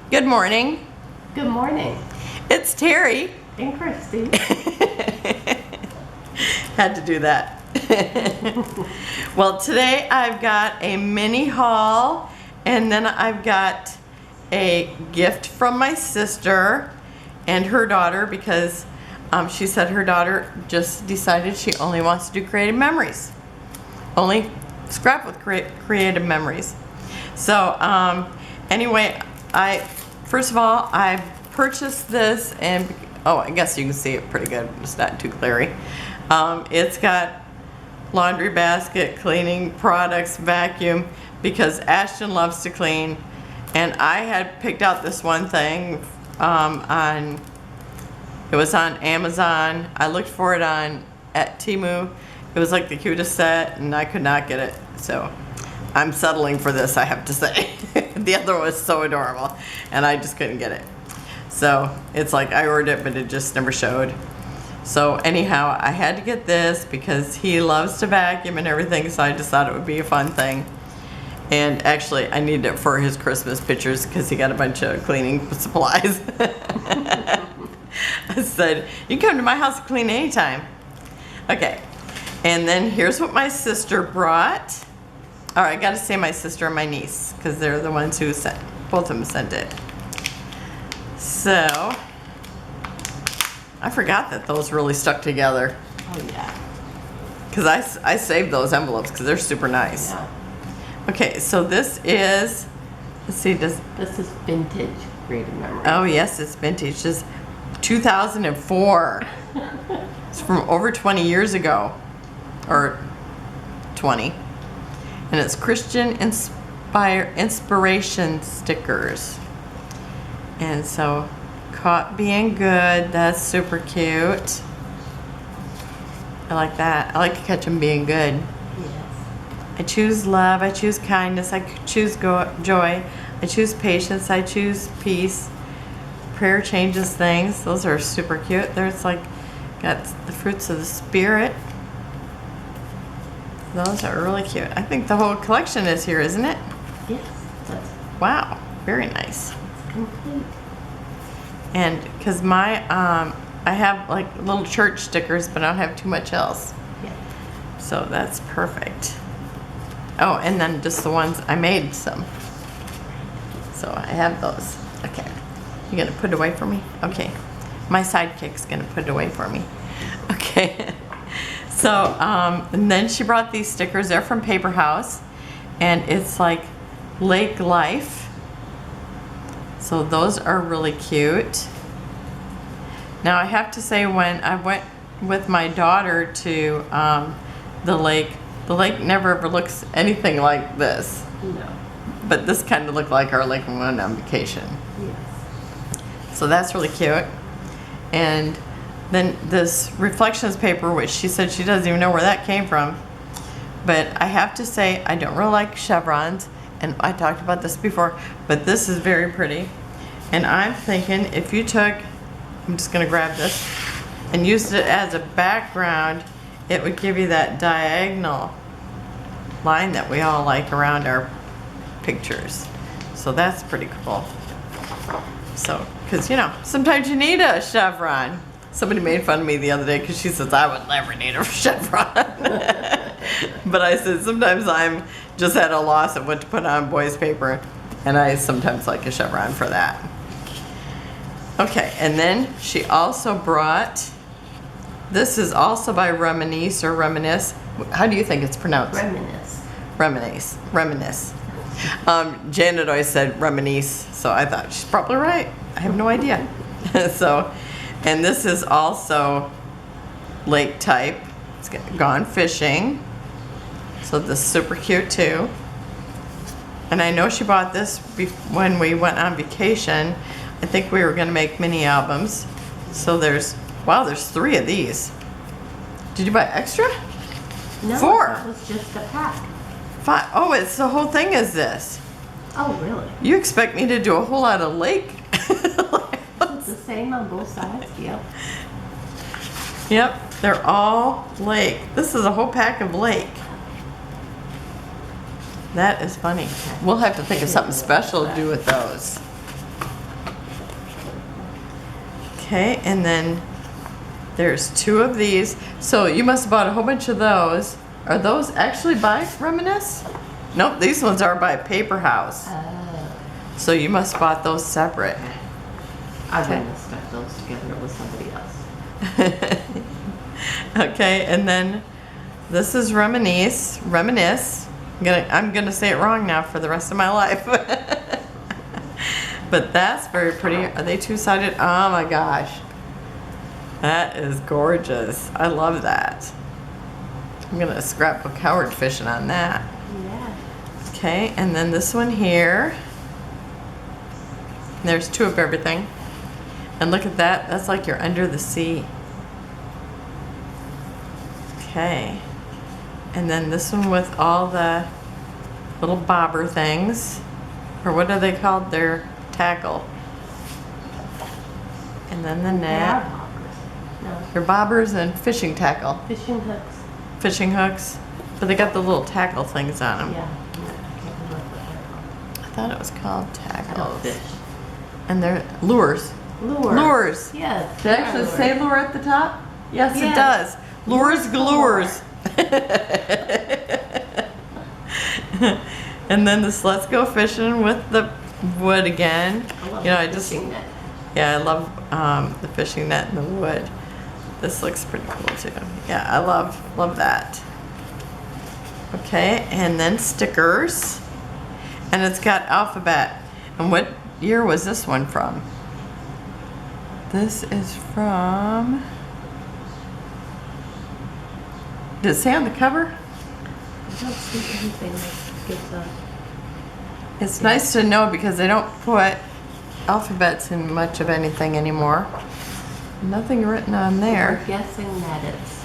Good morning. Good morning. It's Terry. And Christy. Had to do that. Well, today I've got a mini haul, and then I've got a gift from my sister and her daughter because she said her daughter just decided she only wants to do creative memories. Only scrap with creative memories. So anyway, first of all, I purchased this, and I guess you can see it pretty good. It's not too glary. It's got laundry basket, cleaning products, vacuum, because Ashton loves to clean. And I had picked out this one thing it was on Amazon. I looked for it at Temu. It was like the cutest set, and I could not get it. So I'm settling for this, I have to say. The other one was so adorable, and I just couldn't get it. So it's like I ordered it, but it just never showed. So anyhow, I had to get this because he loves to vacuum and everything, so I just thought it would be a fun thing. And actually, I needed it for his Christmas pictures because he got a bunch of cleaning supplies. I said, you can come to my house and clean anytime. Okay, and then here's what my sister brought. All right, I got to say my sister and my niece because they're the ones who sent, both of them sent it. So, I forgot that those really stuck together. Oh yeah. Because I saved those envelopes because they're super nice. Yeah. Okay, so this is, let's see, This is vintage creative memory. oh yes, it's vintage. It's 2004. It's from over 20 years ago, or 20. And it's Christian inspiration stickers. And so, caught being good, that's super cute. I like that. I like to catch them being good. Yes. I choose love, I choose kindness, I choose joy, I choose patience, I choose peace. Prayer changes things. Those are super cute. There's like, got the fruits of the spirit. Those are really cute. I think the whole collection is here, isn't it? Yes. That's Wow, very nice. complete. And because I have like little church stickers, but I don't have too much else. Yeah. So that's perfect. Oh, and then just the ones I made some. So I have those. Okay. You gonna put it away for me? Okay. My sidekick's gonna put it away for me. Okay. So, and then she brought these stickers. They're from Paper House, and it's like lake life. So those are really cute. Now I have to say, when I went with my daughter to the lake never ever looks anything like this. No. But this kind of looked like our lake when we went on vacation. Yes. So that's really cute. And then this reflections paper, which she said she doesn't even know where that came from. But I have to say, I don't really like chevrons. And I talked about this before, but this is very pretty. And I'm thinking if you took, I'm just gonna grab this, and used it as a background, it would give you that diagonal line that we all like around our pictures. So that's pretty cool. So, because sometimes you need a chevron. Somebody made fun of me the other day because she says I would never need a chevron. But I said sometimes I'm just at a loss of what to put on boys' paper, and I sometimes like a chevron for that. Okay, and then she also brought, this is also by Reminisce or Reminisce. How do you think it's pronounced? Reminisce. Reminisce. Janet always said Reminisce, so I thought she's probably right. I have no idea. So, and this is also lake type. It's gone fishing. So this is super cute too. And I know she bought this when we went on vacation. I think we were going to make mini albums. So there's 3 of these. Did you buy extra? No, 4. that was just a pack. 5. Oh, it's the whole thing is this. Oh, really? You expect me to do a whole lot of lake? It's the same on both sides. Yep. Yep, they're all lake. This is a whole pack of lake. That is funny. We'll have to think of something special to do with those. Okay, and then there's 2 of these. So you must have bought a whole bunch of those. Are those actually by Reminisce? Nope, these ones are by Paper House. So you must have bought those separate. I wouldn't have stuck those together with somebody else. Okay, and then this is Reminisce. I'm gonna say it wrong now for the rest of my life. But that's very pretty. Are they 2-sided? Oh my gosh. That is gorgeous. I love that. I'm gonna scrapbook Howard fishing on that. Yeah. Okay, and then this one here. There's 2 of everything. And look at that. That's like you're under the sea. Okay. And then this one with all the little bobber things. Or what are they called? They're tackle. And then the They are net. bobbers. No, They're bobbers and fishing tackle. fishing hooks. Fishing hooks. But they got the little tackle things on them. Yeah. I can't remember what they're I thought it was called called. I don't tackles. fish. And they're lures. Lures. Lures. Yes. Did it actually say lure at the top? Yes, it Yes. does. Lures galores. And then this let's go fishing with the wood again. I love You know, the I just, fishing net. yeah, I love the fishing net and the wood. This looks pretty cool too. Yeah, I love that. Okay, and then stickers. And it's got alphabet. And what year was this one from? This is from... Does it say on the cover? I don't see anything that gives a... It's nice to know because they don't put alphabets in much of anything anymore. Nothing written on there. We're guessing that it's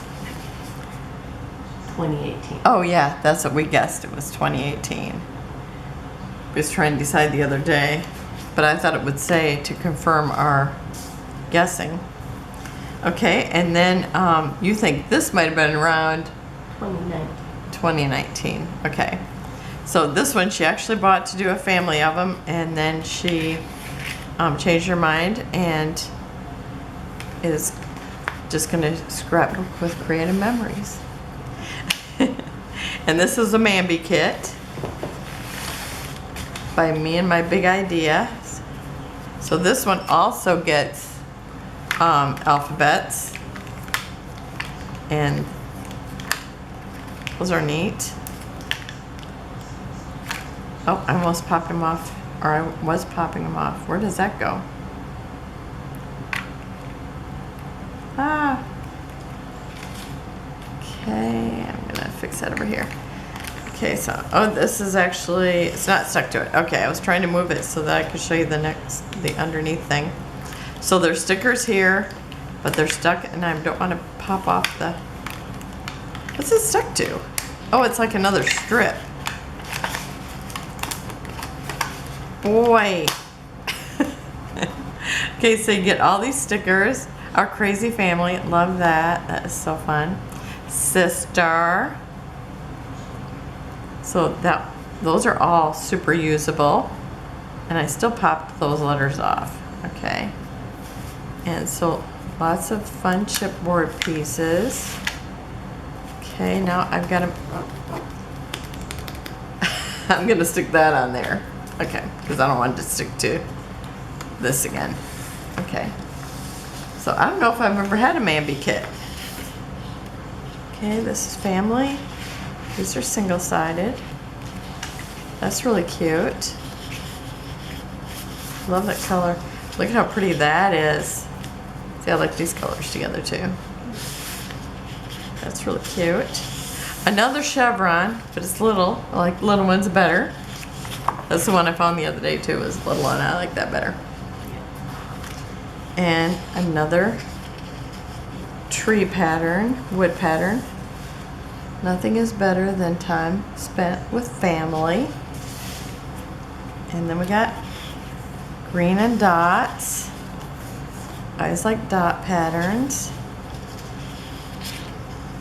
2018. Oh yeah, that's what we guessed. It was 2018. We was trying to decide the other day, but I thought it would say to confirm our guessing. Okay, and then you think this might have been around 2019. 2019. Okay. So this one she actually bought to do a family of them, and then she changed her mind and is just going to scrapbook with creative memories. And this is a Mambi kit by Me and My Big Ideas. So this one also gets alphabets, and those are neat. Oh, I almost popped them off, or I was popping them off. Where does that go? Ah. Okay, I'm gonna fix that over here. Okay, so, oh, this is actually, it's not stuck to it. Okay, I was trying to move it so that I could show you the underneath thing. So there's stickers here, but they're stuck, and I don't want to pop off the, what's it stuck to? Oh, it's like another strip. Boy. Okay, so you get all these stickers. Our crazy family, love that. That is so fun. Sister. So those are all super usable. And I still popped those letters off. Okay. And so lots of fun chipboard pieces. Okay, now I've got to, I'm gonna stick that on there. Okay, because I don't want it to stick to this again. Okay. So I don't know if I've ever had a Mambi kit. Okay, this is family. These are single-sided. That's really cute. Love that color. Look at how pretty that is. See, I like these colors together too. That's really cute. Another chevron, but it's little. I like little ones better. That's the one I found the other day too, was little one. I like that better. And another tree pattern, wood pattern. Nothing is better than time spent with family. And then we got green and dots. I always like dot patterns.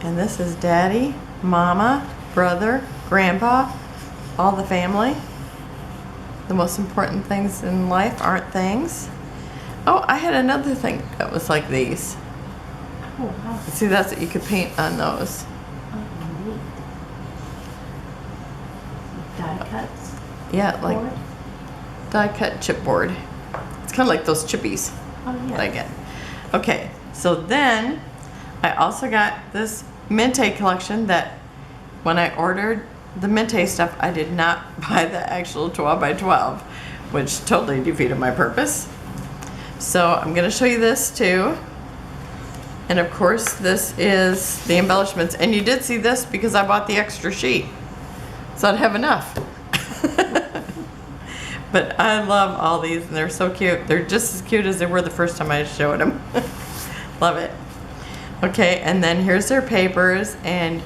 And this is Daddy, Mama, Brother, Grandpa, all the family. The most important things in life aren't things. Oh, I had another thing that was like these. Oh, wow. See, that's what you could paint on those. Oh, neat. Die cuts? Yeah, like board? die cut chipboard. It's kind of like those chippies Oh, yeah. that I get. Okay, so then I also got this Mente collection that when I ordered the Mente stuff, I did not buy the actual 12 by 12, which totally defeated my purpose. So I'm going to show you this too. And of course, this is the embellishments. And you did see this because I bought the extra sheet. So I'd have enough. But I love all these and they're so cute. They're just as cute as they were the first time I showed them. Love it. Okay, and then here's their papers. And,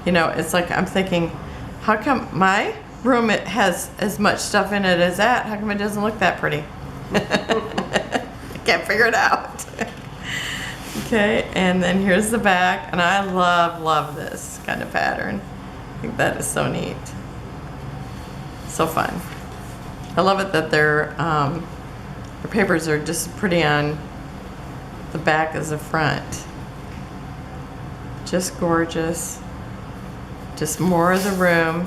you know, it's like I'm thinking, how come my room it has as much stuff in it as that? How come it doesn't look that pretty? I can't figure it out. Okay, and then here's the back, and I love this kind of pattern. I think that is so neat. So fun. I love it that their papers are just as pretty on the back as the front. Just gorgeous. Just more of the room.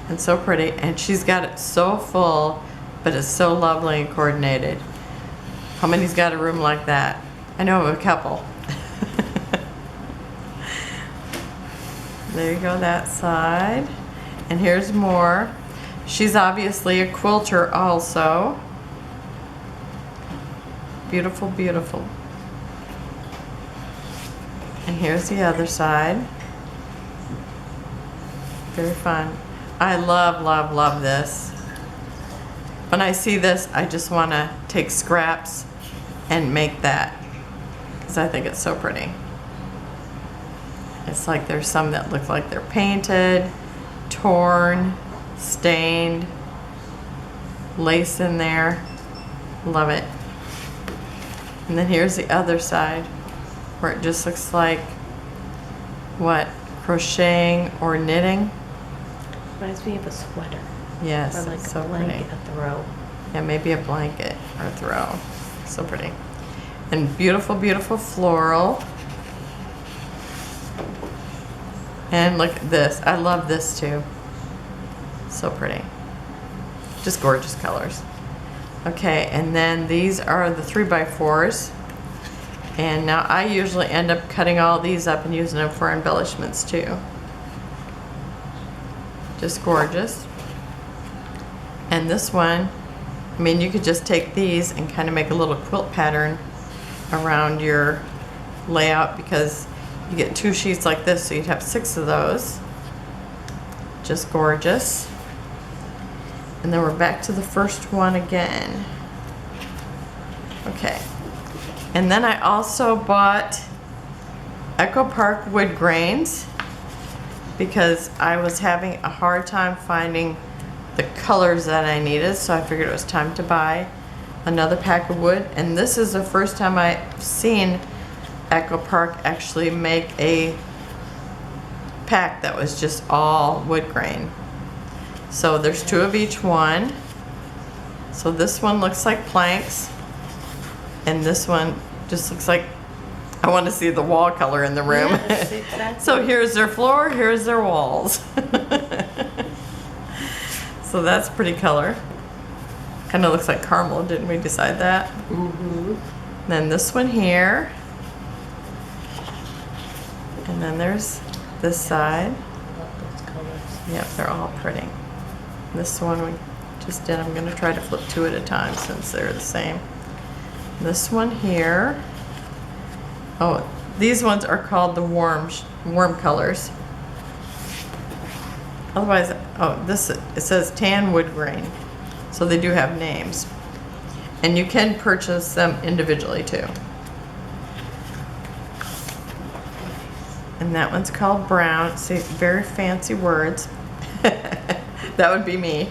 And so pretty. And she's got it so full, but it's so lovely and coordinated. How many's got a room like that? I know of a couple. There you go, that side. And here's more. She's obviously a quilter also. Beautiful, beautiful. And here's the other side. Very fun. I love this. When I see this, I just want to take scraps and make that because I think it's so pretty. It's like there's some that look like they're painted, torn, stained, lace in there. Love it. And then here's the other side where it just looks like what? Crocheting or knitting? Reminds me of a sweater. Yes, Or like it's a so blanket pretty. at the row. Yeah, maybe a blanket or a throw. So pretty. And beautiful, beautiful floral. And look at this. I love this too. So pretty. Just gorgeous colors. Okay, and then these are the 3x4s. And now I usually end up cutting all these up and using them for embellishments too. Just gorgeous. And this one, I mean, you could just take these and kind of make a little quilt pattern around your layout because you get 2 sheets like this, so you'd have 6 of those. Just gorgeous. And then we're back to the first one again. Okay. And then I also bought Echo Park wood grains because I was having a hard time finding the colors that I needed, so I figured it was time to buy another pack of wood. And this is the first time I've seen Echo Park actually make a pack that was just all wood grain. So there's 2 of each one. So this one looks like planks, and this one just looks like I want to see the wall color in the room. Yes, exactly. So here's their floor, here's their walls. So that's pretty color. Kind of looks like caramel, didn't we decide that? Mm-hmm. Then this one here. And then there's this side. Love those colors. Yep, they're all pretty. This one we just did. I'm going to try to flip 2 at a time since they're the same. This one here. Oh, these ones are called the warm colors. Otherwise, oh, this it says tan wood grain. So they do have names. And you can purchase them individually too. And that one's called brown. See, very fancy words. That would be me.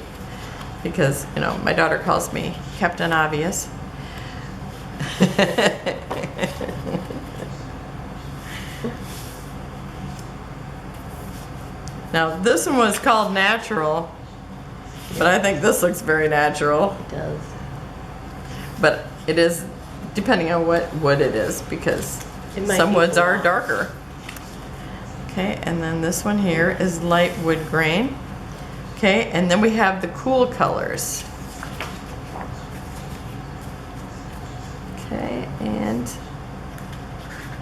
Because, you know, my daughter calls me Captain Obvious. Now, this one was called natural, but I think this looks very natural. It does. But it is depending on what wood it is, because It might some be woods are black. darker. Okay, and then this one here is light wood grain. Okay, and then we have the cool colors. Okay, and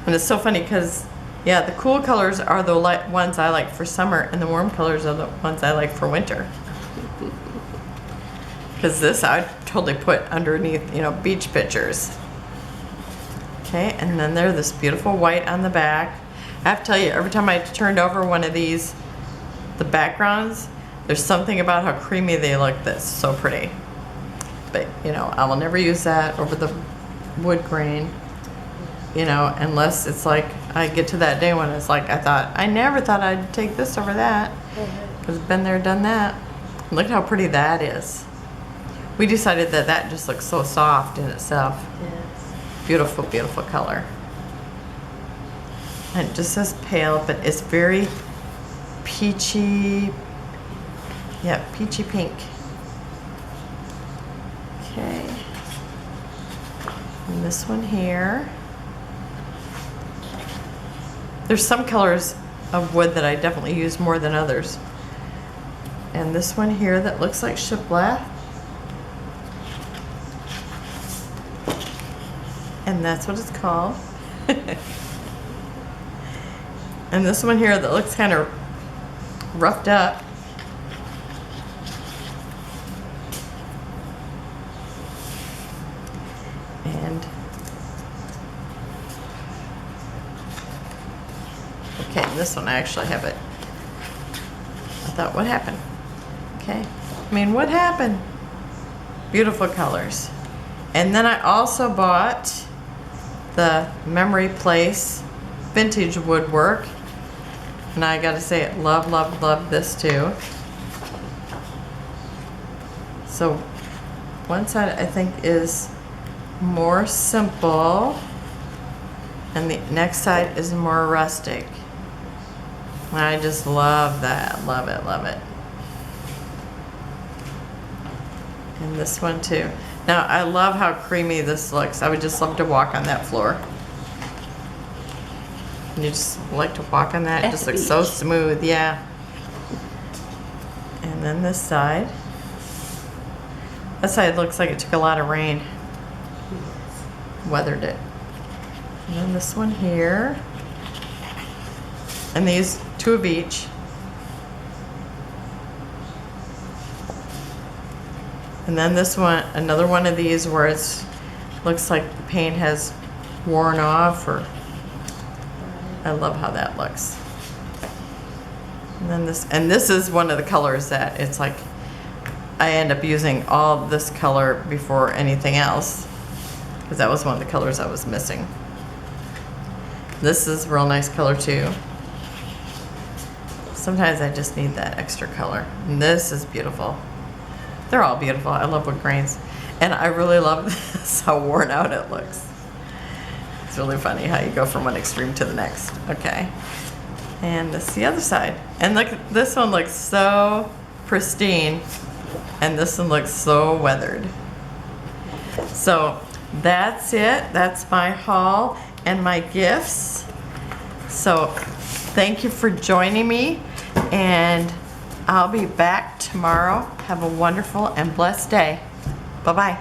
it's so funny because, yeah, the cool colors are the light ones I like for summer, and the warm colors are the ones I like for winter. Because this I would totally put underneath, you know, beach pictures. Okay, and then there's this beautiful white on the back. I have to tell you, every time I turned over one of these, the backgrounds, there's something about how creamy they look that's so pretty. But, you know, I will never use that over the wood grain, you know, unless it's like I get to that day when it's like I never thought I'd take this over that, because been there, done that. Look how pretty that is. We decided that that just looks so soft in itself. Yes. Beautiful, beautiful color. And it just says pale, but it's very peachy. Yeah, peachy pink. Okay. And this one here. There's some colors of wood that I definitely use more than others. And this one here that looks like shiplap. And that's what it's called. And this one here that looks kind of roughed up. And okay, and this one I actually have it. I thought, what happened? Okay. I mean, what happened? Beautiful colors. And then I also bought the Memory Place vintage woodwork. And I gotta say, love, love, love this too. So one side I think is more simple, and the next side is more rustic. And I just love that. Love it, love it. And this one too. Now I love how creamy this looks. I would just love to walk on that floor. And you just like to walk on that. It At just the looks so beach. smooth, yeah. And then this side. This side looks like it took a lot of rain. Weathered it. And then this one here. And these, 2 of each. And then this one, another one of these where it's looks like the paint has worn off, or I love how that looks. And then this is one of the colors that it's like I end up using all this color before anything else, because that was one of the colors I was missing. This is a real nice color too. Sometimes I just need that extra color. And this is beautiful. They're all beautiful. I love wood grains. And I really love this, how worn out it looks. It's really funny how you go from one extreme to the next. Okay. And this is the other side. And look, this one looks so pristine. And this one looks so weathered. So that's it. That's my haul and my gifts. So thank you for joining me. And I'll be back tomorrow. Have a wonderful and blessed day. Bye-bye.